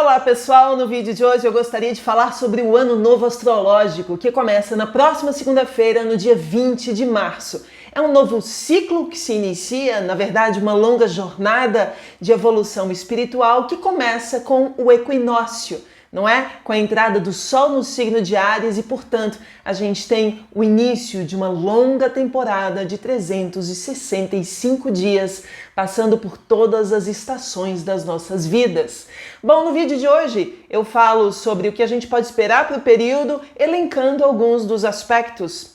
Olá pessoal, no vídeo de hoje eu gostaria de falar sobre o Ano Novo Astrológico, que começa na próxima segunda-feira, no dia 20 de março. É um novo ciclo que se inicia, na verdade, uma longa jornada de evolução espiritual que começa com o equinócio, não é? Com a entrada do Sol no signo de Áries e, portanto, a gente tem o início de uma longa temporada de 365 dias, passando por todas as estações das nossas vidas. Bom, no vídeo de hoje eu falo sobre o que a gente pode esperar para o período, elencando alguns dos aspectos,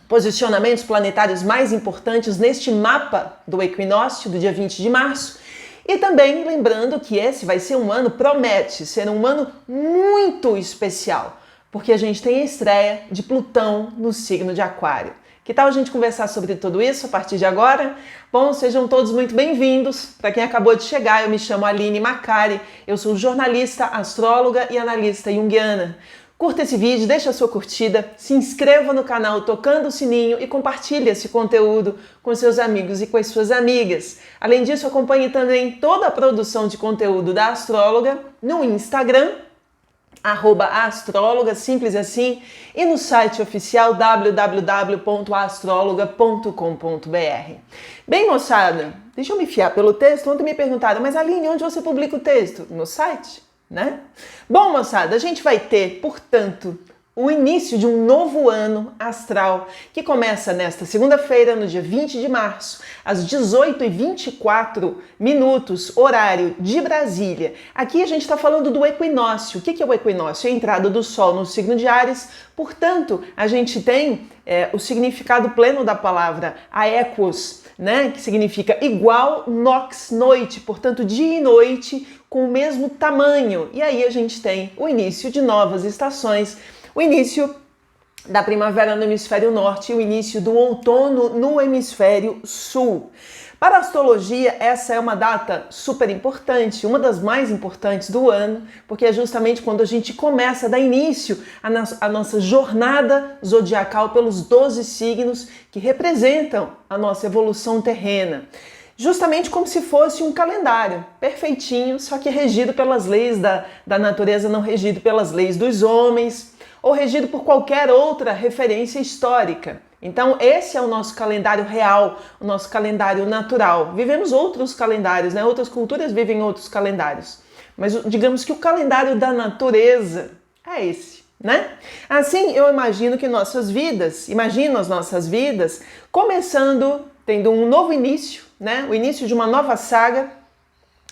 posicionamentos planetários mais importantes neste mapa do equinócio do dia 20 de março. E também lembrando que esse vai ser um ano, promete ser um ano muito especial, porque a gente tem a estreia de Plutão no signo de Aquário. Que tal a gente conversar sobre tudo isso a partir de agora? Bom, sejam todos muito bem-vindos. Para quem acabou de chegar, eu me chamo Aline Macari, eu sou jornalista, astróloga e analista junguiana. Curta esse vídeo, deixa a sua curtida, se inscreva no canal tocando o sininho e compartilhe esse conteúdo com seus amigos e com as suas amigas. Além disso, acompanhe também toda a produção de conteúdo da Astróloga no Instagram, @astróloga, simples assim, e no site oficial www.astrologa.com.br. Bem, moçada, deixa eu me fiar pelo texto. Ontem me perguntaram, mas Aline, onde você publica o texto? No site? Né? Bom, moçada, a gente vai ter, portanto, o início de um novo ano astral que começa nesta segunda-feira, no dia 20 de março, às 18h24, horário de Brasília. Aqui a gente está falando do equinócio. O que é o equinócio? É a entrada do Sol no signo de Áries. Portanto, a gente tem o significado pleno da palavra aequos, né? Que significa igual, nox, noite. Portanto, dia e noite com o mesmo tamanho. E aí a gente tem o início de novas estações, o início da primavera no hemisfério norte e o início do outono no hemisfério sul. Para a astrologia, essa é uma data super importante, uma das mais importantes do ano, porque é justamente quando a gente começa a dar início à nossa jornada zodiacal pelos 12 signos que representam a nossa evolução terrena. Justamente como se fosse um calendário perfeitinho, só que regido pelas leis da natureza, não regido pelas leis dos homens, ou regido por qualquer outra referência histórica. Então esse é o nosso calendário real, o nosso calendário natural. Vivemos outros calendários, né? Outras culturas vivem outros calendários. Mas digamos que o calendário da natureza é esse, né? Assim eu imagino as nossas vidas começando, tendo um novo início, né? O início de uma nova saga,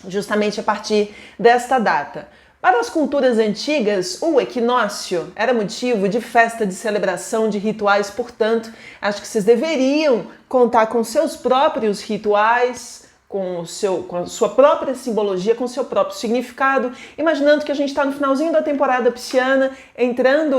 justamente a partir desta data. Para as culturas antigas, o equinócio era motivo de festa, de celebração, de rituais, portanto, acho que vocês deveriam contar com seus próprios rituais, com a sua própria simbologia, com o seu próprio significado, imaginando que a gente está no finalzinho da temporada pisciana,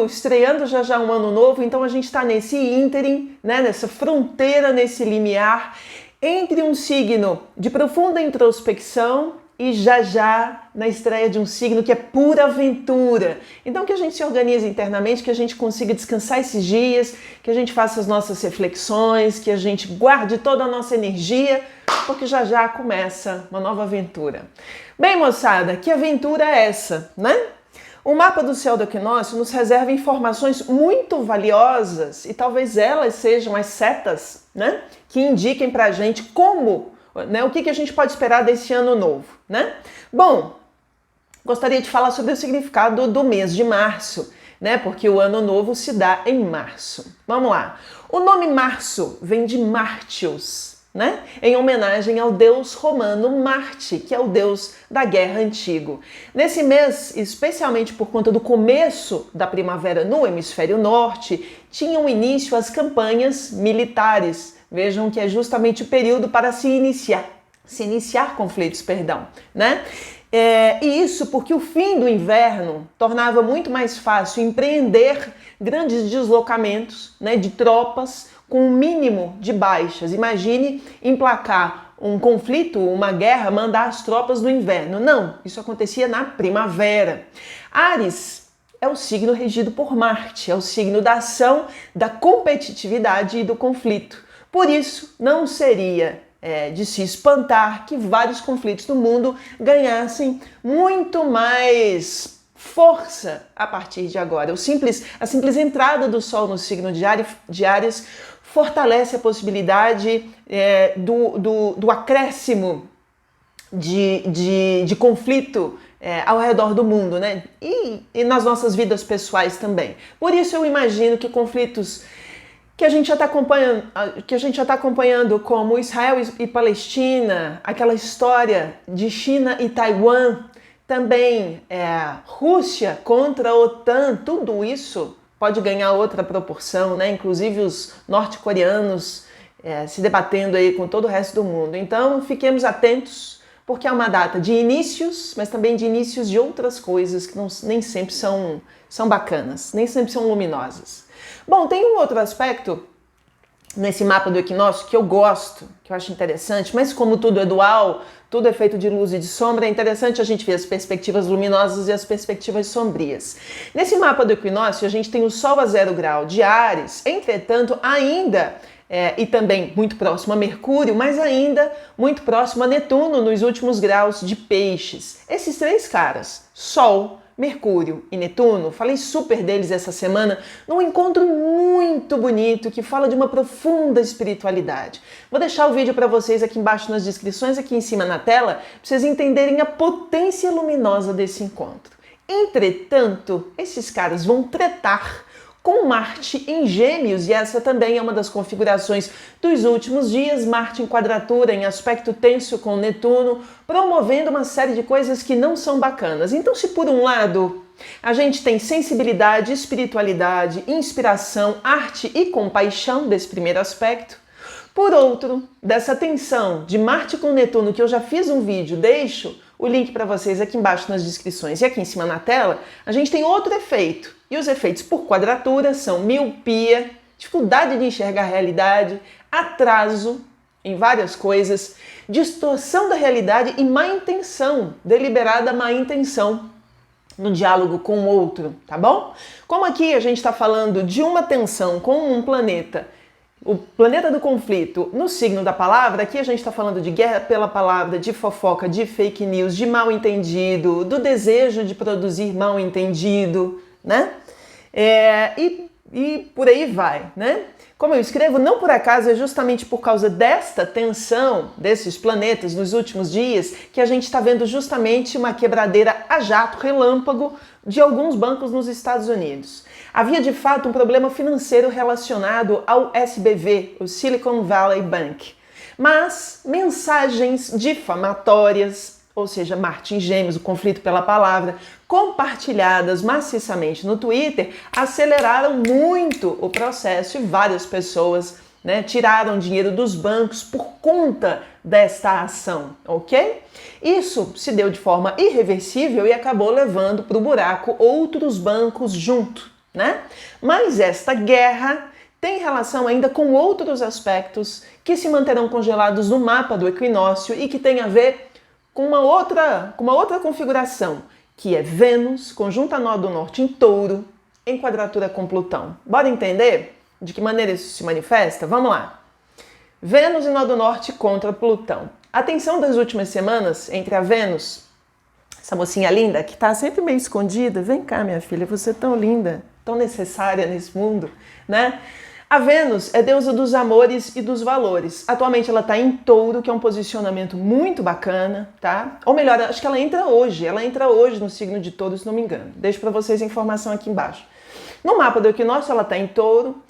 estreando já um ano novo, então a gente está nesse ínterim, né, nessa fronteira, nesse limiar, entre um signo de profunda introspecção e já na estreia de um signo que é pura aventura. Então que a gente se organize internamente, que a gente consiga descansar esses dias, que a gente faça as nossas reflexões, que a gente guarde toda a nossa energia, porque já começa uma nova aventura. Bem, moçada, que aventura é essa, né? O mapa do céu do equinócio nos reserva informações muito valiosas e talvez elas sejam as setas, né? Que indiquem pra gente como, né, o que a gente pode esperar desse ano novo, né? Bom, gostaria de falar sobre o significado do mês de março, né? Porque o ano novo se dá em março. Vamos lá. O nome março vem de Martius, né? Em homenagem ao deus romano Marte, que é o deus da guerra antigo. Nesse mês, especialmente por conta do começo da primavera no hemisfério norte, tinham início as campanhas militares. Vejam que é justamente o período para se iniciar conflitos, né? E isso porque o fim do inverno tornava muito mais fácil empreender grandes deslocamentos, né, de tropas com um mínimo de baixas. Imagine emplacar um conflito, uma guerra, mandar as tropas no inverno. Não, isso acontecia na primavera. Áries é o signo regido por Marte, é o signo da ação, da competitividade e do conflito. Por isso, não seria de se espantar que vários conflitos do mundo ganhassem muito mais força a partir de agora. A simples entrada do Sol no signo de Áries fortalece a possibilidade do acréscimo de conflito ao redor do mundo, né? E nas nossas vidas pessoais também. Por isso eu imagino que conflitos que a gente já está acompanhando, como Israel e Palestina, aquela história de China e Taiwan, também Rússia contra a OTAN, tudo isso pode ganhar outra proporção, né? Inclusive os norte-coreanos se debatendo aí com todo o resto do mundo. Então fiquemos atentos, porque é uma data de inícios, mas também de inícios de outras coisas que nem sempre são bacanas, nem sempre são luminosas. Bom, tem um outro aspecto nesse mapa do equinócio que eu gosto, que eu acho interessante, mas como tudo é dual, tudo é feito de luz e de sombra, é interessante a gente ver as perspectivas luminosas e as perspectivas sombrias. Nesse mapa do equinócio, a gente tem o Sol a 0 grau de Áries, entretanto, ainda, e também muito próximo a Mercúrio, mas ainda muito próximo a Netuno nos últimos graus de Peixes. Esses três caras, Sol, Mercúrio e Netuno, falei super deles essa semana num encontro muito bonito que fala de uma profunda espiritualidade. Vou deixar o vídeo para vocês aqui embaixo nas descrições, aqui em cima na tela, para vocês entenderem a potência luminosa desse encontro. Entretanto, esses caras vão tretar com Marte em Gêmeos, e essa também é uma das configurações dos últimos dias, Marte em quadratura, em aspecto tenso com Netuno, promovendo uma série de coisas que não são bacanas. Então, se por um lado a gente tem sensibilidade, espiritualidade, inspiração, arte e compaixão desse primeiro aspecto, por outro, dessa tensão de Marte com Netuno, que eu já fiz um vídeo, deixo o link para vocês aqui embaixo nas descrições e aqui em cima na tela, a gente tem outro efeito. E os efeitos por quadratura são miopia, dificuldade de enxergar a realidade, atraso em várias coisas, distorção da realidade e má intenção, deliberada má intenção no diálogo com o outro, tá bom? Como aqui a gente está falando de uma tensão com um planeta, o planeta do conflito no signo da palavra, aqui a gente está falando de guerra pela palavra, de fofoca, de fake news, de mal entendido, do desejo de produzir mal entendido, né? E por aí vai, né? Como eu escrevo, não por acaso, é justamente por causa desta tensão desses planetas nos últimos dias que a gente está vendo justamente uma quebradeira a jato, relâmpago, de alguns bancos nos Estados Unidos. Havia de fato um problema financeiro relacionado ao SBV, o Silicon Valley Bank. Mas mensagens difamatórias, ou seja, Marte em Gêmeos, o conflito pela palavra, compartilhadas maciçamente no Twitter, aceleraram muito o processo e várias pessoas, né, tiraram dinheiro dos bancos por conta desta ação, ok? Isso se deu de forma irreversível e acabou levando para o buraco outros bancos junto, né? Mas esta guerra tem relação ainda com outros aspectos que se manterão congelados no mapa do equinócio e que tem a ver com uma outra configuração, que é Vênus, conjunta nó do norte em Touro, em quadratura com Plutão. Bora entender de que maneira isso se manifesta? Vamos lá. Vênus e nó do norte contra Plutão. A tensão das últimas semanas entre a Vênus, essa mocinha linda, que está sempre meio escondida, vem cá minha filha, você é tão linda, tão necessária nesse mundo, né? A Vênus é deusa dos amores e dos valores. Atualmente ela está em Touro, que é um posicionamento muito bacana, tá? Ou melhor, acho que ela entra hoje no signo de Touro, se não me engano. Deixo para vocês a informação aqui embaixo. No mapa do equinócio ela está em Touro,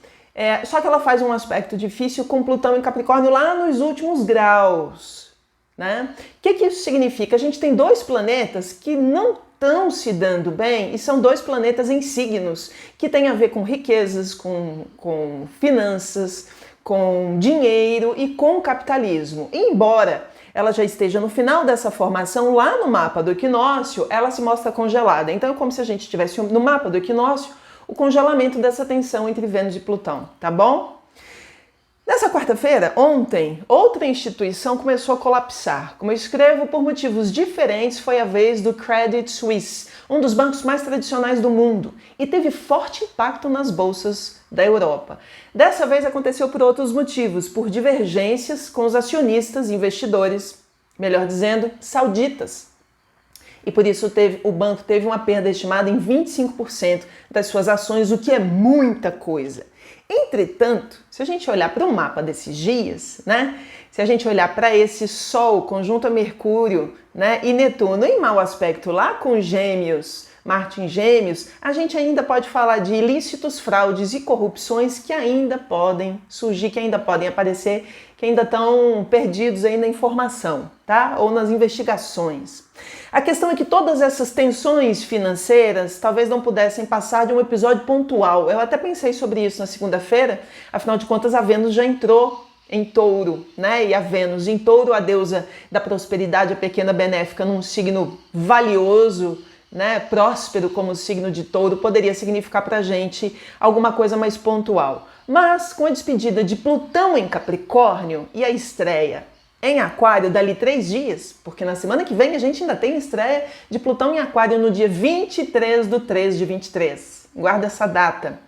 só que ela faz um aspecto difícil com Plutão em Capricórnio lá nos últimos graus, né? O que isso significa? A gente tem dois planetas que não estão se dando bem, e são dois planetas em signos que têm a ver com riquezas, com finanças, com dinheiro e com capitalismo. E embora ela já esteja no final dessa formação, lá no mapa do equinócio, ela se mostra congelada. Então é como se a gente tivesse no mapa do equinócio o congelamento dessa tensão entre Vênus e Plutão, tá bom? Nessa quarta-feira, ontem, outra instituição começou a colapsar. Como eu escrevo, por motivos diferentes, foi a vez do Credit Suisse, um dos bancos mais tradicionais do mundo, e teve forte impacto nas bolsas da Europa. Dessa vez aconteceu por outros motivos, por divergências com os acionistas, investidores, melhor dizendo, sauditas. E por isso o banco teve uma perda estimada em 25% das suas ações, o que é muita coisa. Entretanto, se a gente olhar para o mapa desses dias, né? Se a gente olhar para esse Sol, conjunto a Mercúrio, né, e Netuno em mau aspecto lá com Gêmeos, Marte em Gêmeos, a gente ainda pode falar de ilícitos, fraudes e corrupções que ainda podem surgir, que ainda podem aparecer, que ainda estão perdidos aí na informação, tá? Ou nas investigações. A questão é que todas essas tensões financeiras talvez não pudessem passar de um episódio pontual. Eu até pensei sobre isso na segunda-feira, afinal de contas a Vênus já entrou em Touro, né? E a Vênus em Touro, a deusa da prosperidade, a pequena benéfica, num signo valioso, né, próspero como o signo de Touro, poderia significar pra gente alguma coisa mais pontual. Mas com a despedida de Plutão em Capricórnio e a estreia em Aquário dali 3 dias, porque na semana que vem a gente ainda tem estreia de Plutão em Aquário no dia 23/3/23. Guarda essa data.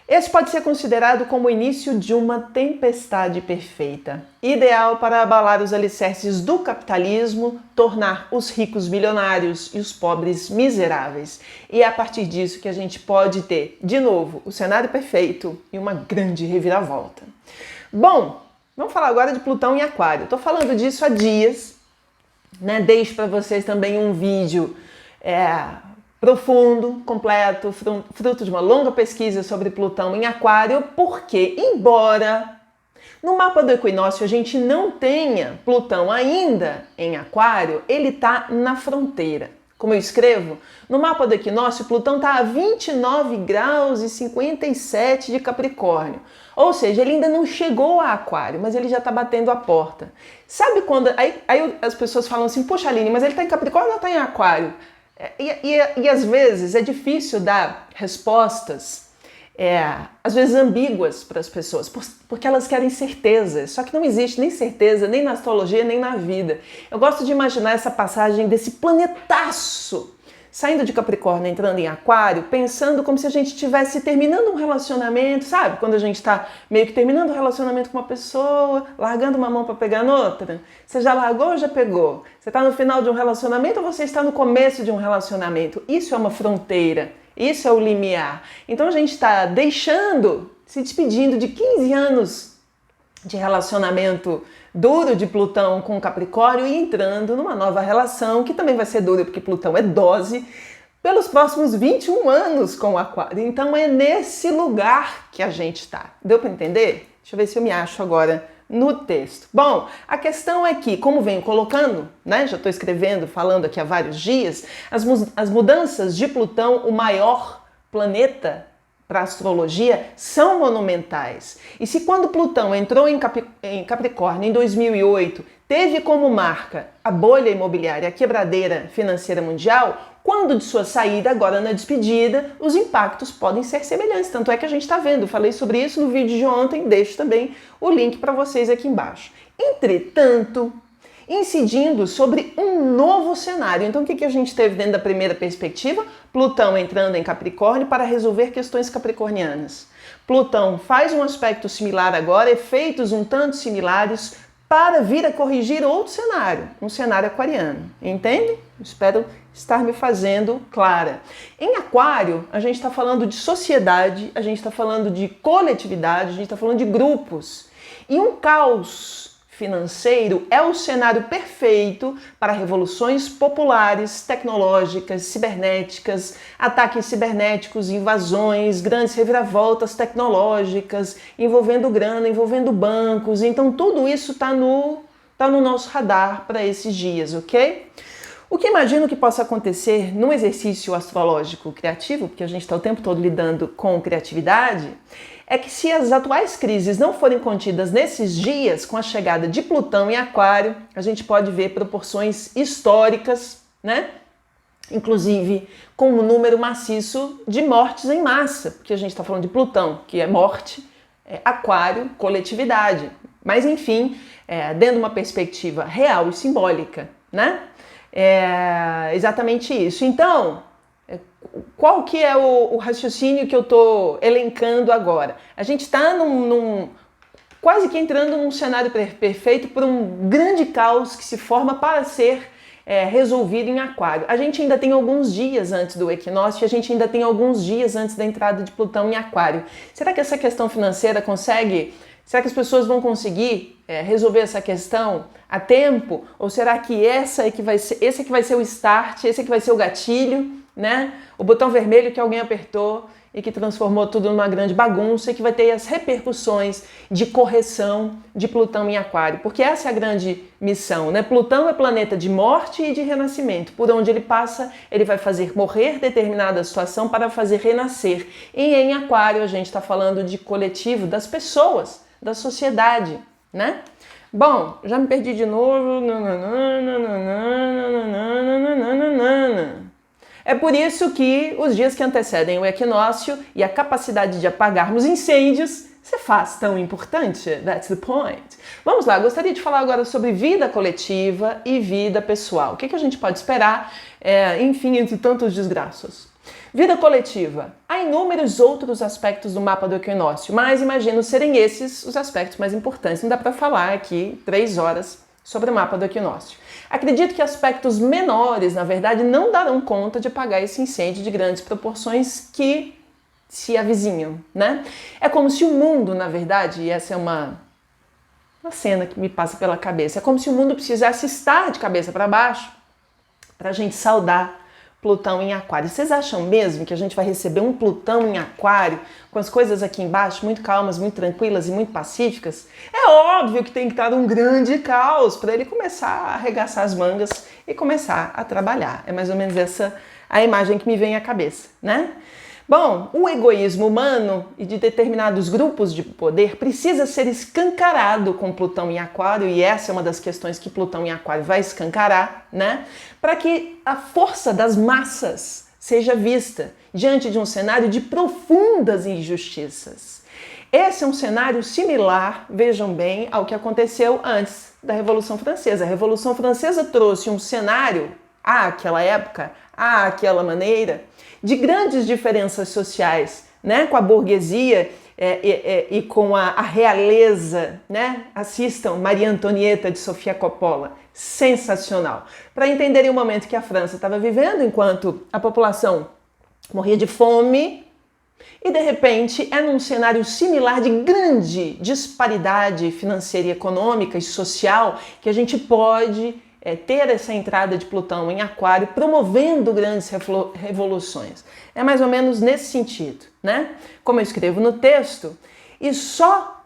Esse pode ser considerado como o início de uma tempestade perfeita, ideal para abalar os alicerces do capitalismo, tornar os ricos milionários e os pobres miseráveis. E é a partir disso que a gente pode ter, de novo, o cenário perfeito e uma grande reviravolta. Bom, vamos falar agora de Plutão em Aquário. Estou falando disso há dias, né? Deixo para vocês também um vídeo profundo, completo, fruto de uma longa pesquisa sobre Plutão em Aquário, porque, embora no mapa do equinócio a gente não tenha Plutão ainda em Aquário, ele está na fronteira. Como eu escrevo, no mapa do equinócio, Plutão está a 29 graus e 57 de Capricórnio. Ou seja, ele ainda não chegou a Aquário, mas ele já está batendo a porta. Sabe quando... Aí as pessoas falam assim, poxa Aline, mas ele está em Capricórnio ou está em Aquário? E às vezes é difícil dar respostas, às vezes ambíguas para as pessoas, porque elas querem certeza, só que não existe nem certeza, nem na astrologia, nem na vida. Eu gosto de imaginar essa passagem desse planetaço saindo de Capricórnio, entrando em Aquário, pensando como se a gente estivesse terminando um relacionamento, sabe? Quando a gente está meio que terminando um relacionamento com uma pessoa, largando uma mão para pegar noutra. Você já largou ou já pegou? Você está no final de um relacionamento ou você está no começo de um relacionamento? Isso é uma fronteira, isso é o limiar. Então a gente está se despedindo de 15 anos de relacionamento duro de Plutão com Capricórnio e entrando numa nova relação, que também vai ser dura porque Plutão é dose, pelos próximos 21 anos com o Aquário. Então é nesse lugar que a gente está. Deu para entender? Deixa eu ver se eu me acho agora no texto. Bom, a questão é que, como venho colocando, né, já estou escrevendo, falando aqui há vários dias, as mudanças de Plutão, o maior planeta para a astrologia, são monumentais. E se quando Plutão entrou em Capricórnio em 2008, teve como marca a bolha imobiliária, a quebradeira financeira mundial, quando de sua saída, agora na despedida, os impactos podem ser semelhantes. Tanto é que a gente está vendo, falei sobre isso no vídeo de ontem, deixo também o link para vocês aqui embaixo. Entretanto, incidindo sobre um novo cenário. Então, o que a gente teve dentro da primeira perspectiva? Plutão entrando em Capricórnio para resolver questões capricornianas. Plutão faz um aspecto similar agora, efeitos um tanto similares, para vir a corrigir outro cenário, um cenário aquariano. Entende? Espero estar me fazendo clara. Em Aquário, a gente está falando de sociedade, a gente está falando de coletividade, a gente está falando de grupos. E um caos financeiro é o cenário perfeito para revoluções populares, tecnológicas, cibernéticas, ataques cibernéticos, invasões, grandes reviravoltas tecnológicas, envolvendo grana, envolvendo bancos. Então tudo isso está no nosso radar para esses dias, ok? O que imagino que possa acontecer num exercício astrológico criativo, porque a gente está o tempo todo lidando com criatividade, é que se as atuais crises não forem contidas nesses dias, com a chegada de Plutão em Aquário, a gente pode ver proporções históricas, né? Inclusive com um número maciço de mortes em massa, porque a gente está falando de Plutão, que é morte, Aquário, coletividade. Mas enfim, dentro de uma perspectiva real e simbólica, né? É exatamente isso. Então, qual que é o raciocínio que eu estou elencando agora? A gente está quase que entrando num cenário perfeito por um grande caos que se forma para ser resolvido em Aquário. A gente ainda tem alguns dias antes do equinócio e a gente ainda tem alguns dias antes da entrada de Plutão em Aquário. Será que essa questão financeira consegue... Será que as pessoas vão conseguir resolver essa questão a tempo? Ou será que esse é que vai ser o start, esse é que vai ser o gatilho, né? O botão vermelho que alguém apertou e que transformou tudo numa grande bagunça e que vai ter as repercussões de correção de Plutão em Aquário. Porque essa é a grande missão, né? Plutão é planeta de morte e de renascimento. Por onde ele passa, ele vai fazer morrer determinada situação para fazer renascer. E em Aquário a gente está falando de coletivo, das pessoas, da sociedade, né? Bom, já me perdi de novo. É por isso que os dias que antecedem o equinócio e a capacidade de apagarmos incêndios se faz tão importante. That's the point. Vamos lá, gostaria de falar agora sobre vida coletiva e vida pessoal. O que a gente pode esperar, enfim, entre tantos desgraças? Vida coletiva. Há inúmeros outros aspectos do mapa do equinócio, mas imagino serem esses os aspectos mais importantes. Não dá para falar aqui 3 horas sobre o mapa do equinócio. Acredito que aspectos menores, na verdade, não darão conta de apagar esse incêndio de grandes proporções que se avizinham, né? É como se o mundo, na verdade, e essa é uma cena que me passa pela cabeça, é como se o mundo precisasse estar de cabeça para baixo para a gente saudar Plutão em Aquário. Vocês acham mesmo que a gente vai receber um Plutão em Aquário com as coisas aqui embaixo muito calmas, muito tranquilas e muito pacíficas? É óbvio que tem que estar um grande caos para ele começar a arregaçar as mangas e começar a trabalhar. É mais ou menos essa a imagem que me vem à cabeça, né? Bom, o egoísmo humano e de determinados grupos de poder precisa ser escancarado com Plutão em Aquário, e essa é uma das questões que Plutão em Aquário vai escancarar, né? Para que a força das massas seja vista diante de um cenário de profundas injustiças. Esse é um cenário similar, vejam bem, ao que aconteceu antes da Revolução Francesa. A Revolução Francesa trouxe um cenário, àquela época, àquela maneira, de grandes diferenças sociais, né? Com a burguesia e com a realeza, né? Assistam Maria Antonieta de Sofia Coppola, sensacional. Para entenderem o momento que a França estava vivendo, enquanto a população morria de fome, e de repente é num cenário similar de grande disparidade financeira, econômica e social que a gente pode ter essa entrada de Plutão em Aquário promovendo grandes revoluções. É mais ou menos nesse sentido, né? Como eu escrevo no texto, e só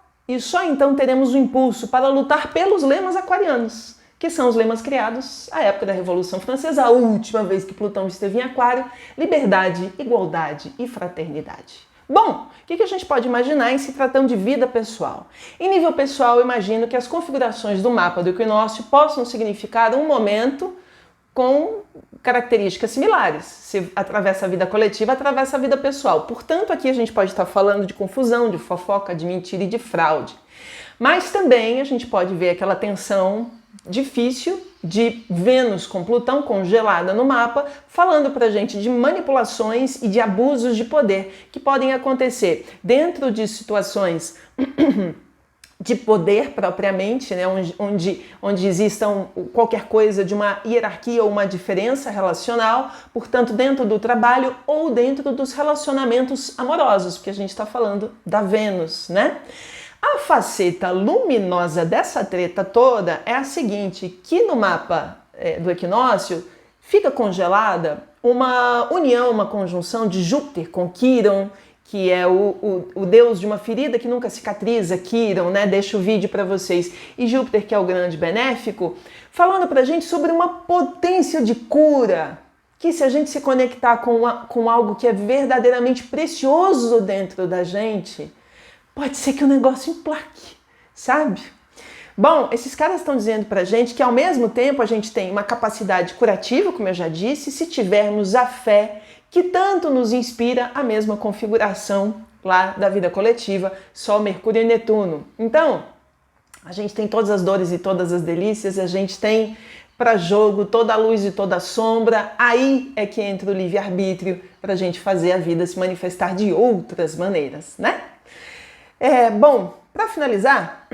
então teremos o impulso para lutar pelos lemas aquarianos, que são os lemas criados à época da Revolução Francesa, a última vez que Plutão esteve em Aquário: liberdade, igualdade e fraternidade. Bom, o que a gente pode imaginar em se tratando de vida pessoal? Em nível pessoal, eu imagino que as configurações do mapa do equinócio possam significar um momento com características similares. Se atravessa a vida coletiva, atravessa a vida pessoal. Portanto, aqui a gente pode estar falando de confusão, de fofoca, de mentira e de fraude. Mas também a gente pode ver aquela tensão difícil de Vênus com Plutão congelada no mapa, falando pra gente de manipulações e de abusos de poder que podem acontecer dentro de situações de poder propriamente, né, onde existam qualquer coisa de uma hierarquia ou uma diferença relacional, portanto dentro do trabalho ou dentro dos relacionamentos amorosos, porque a gente está falando da Vênus, né? A faceta luminosa dessa treta toda é a seguinte, que no mapa do equinócio fica congelada uma união, uma conjunção de Júpiter com Quirón, que é o deus de uma ferida que nunca cicatriza, Quirón, né? Deixo o vídeo para vocês. E Júpiter, que é o grande benéfico, falando pra gente sobre uma potência de cura, que se a gente se conectar com algo que é verdadeiramente precioso dentro da gente, pode ser que o negócio emplaque, sabe? Bom, esses caras estão dizendo pra gente que ao mesmo tempo a gente tem uma capacidade curativa, como eu já disse, se tivermos a fé que tanto nos inspira a mesma configuração lá da vida coletiva, Sol, Mercúrio e Netuno. Então, a gente tem todas as dores e todas as delícias, a gente tem para jogo toda a luz e toda a sombra, aí é que entra o livre-arbítrio para a gente fazer a vida se manifestar de outras maneiras, né? Bom, para finalizar,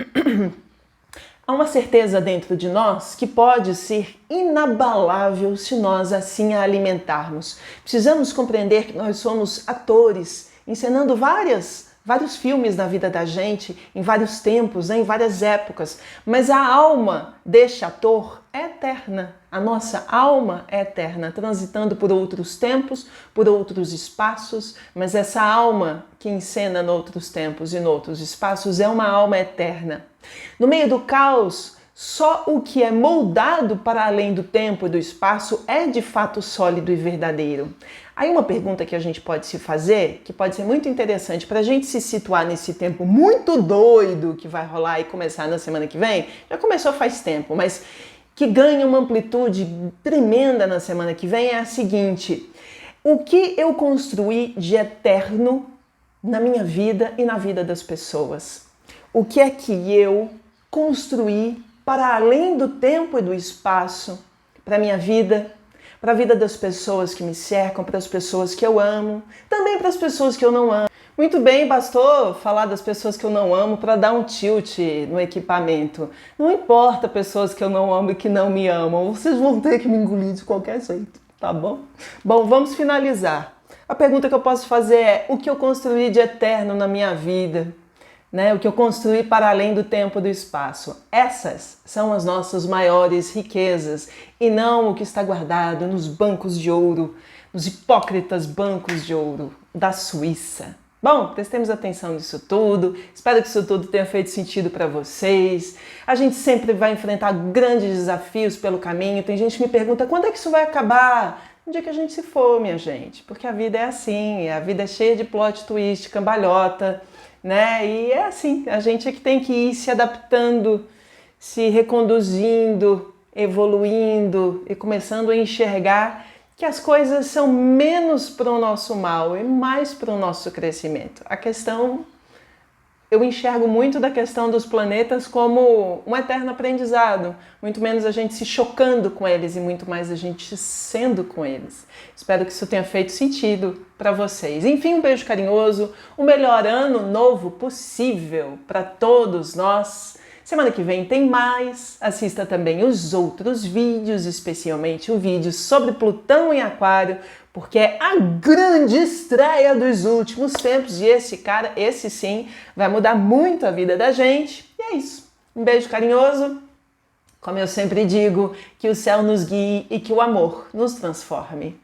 há uma certeza dentro de nós que pode ser inabalável se nós assim a alimentarmos. Precisamos compreender que nós somos atores, encenando vários filmes na vida da gente, em vários tempos, em várias épocas, mas a alma deste ator é eterna. A nossa alma é eterna, transitando por outros tempos, por outros espaços, mas essa alma que encena em outros tempos e em outros espaços é uma alma eterna. No meio do caos, só o que é moldado para além do tempo e do espaço é de fato sólido e verdadeiro. Aí uma pergunta que a gente pode se fazer, que pode ser muito interessante para a gente se situar nesse tempo muito doido que vai rolar e começar na semana que vem, já começou faz tempo, mas que ganha uma amplitude tremenda na semana que vem é a seguinte: o que eu construí de eterno na minha vida e na vida das pessoas? O que é que eu construí para além do tempo e do espaço, para a minha vida, para a vida das pessoas que me cercam, para as pessoas que eu amo, também para as pessoas que eu não amo. Muito bem, bastou falar das pessoas que eu não amo para dar um tilt no equipamento. Não importa pessoas que eu não amo e que não me amam, vocês vão ter que me engolir de qualquer jeito, tá bom? Bom, vamos finalizar. A pergunta que eu posso fazer é: o que eu construí de eterno na minha vida? O que eu construí para além do tempo e do espaço. Essas são as nossas maiores riquezas e não o que está guardado nos bancos de ouro, nos hipócritas bancos de ouro da Suíça. Bom, prestemos atenção nisso tudo, espero que isso tudo tenha feito sentido para vocês. A gente sempre vai enfrentar grandes desafios pelo caminho, tem gente que me pergunta quando é que isso vai acabar? No dia que a gente se for, minha gente, porque a vida é assim, a vida é cheia de plot twist, cambalhota, né? E é assim, a gente é que tem que ir se adaptando, se reconduzindo, evoluindo e começando a enxergar que as coisas são menos para o nosso mal e mais para o nosso crescimento. A questão, eu enxergo muito da questão dos planetas como um eterno aprendizado, muito menos a gente se chocando com eles e muito mais a gente sendo com eles. Espero que isso tenha feito sentido para vocês. Enfim, um beijo carinhoso, o melhor ano novo possível para todos nós. Semana que vem tem mais, assista também os outros vídeos, especialmente o vídeo sobre Plutão em Aquário, porque é a grande estreia dos últimos tempos e esse sim, vai mudar muito a vida da gente. E é isso. Um beijo carinhoso. Como eu sempre digo, que o céu nos guie e que o amor nos transforme.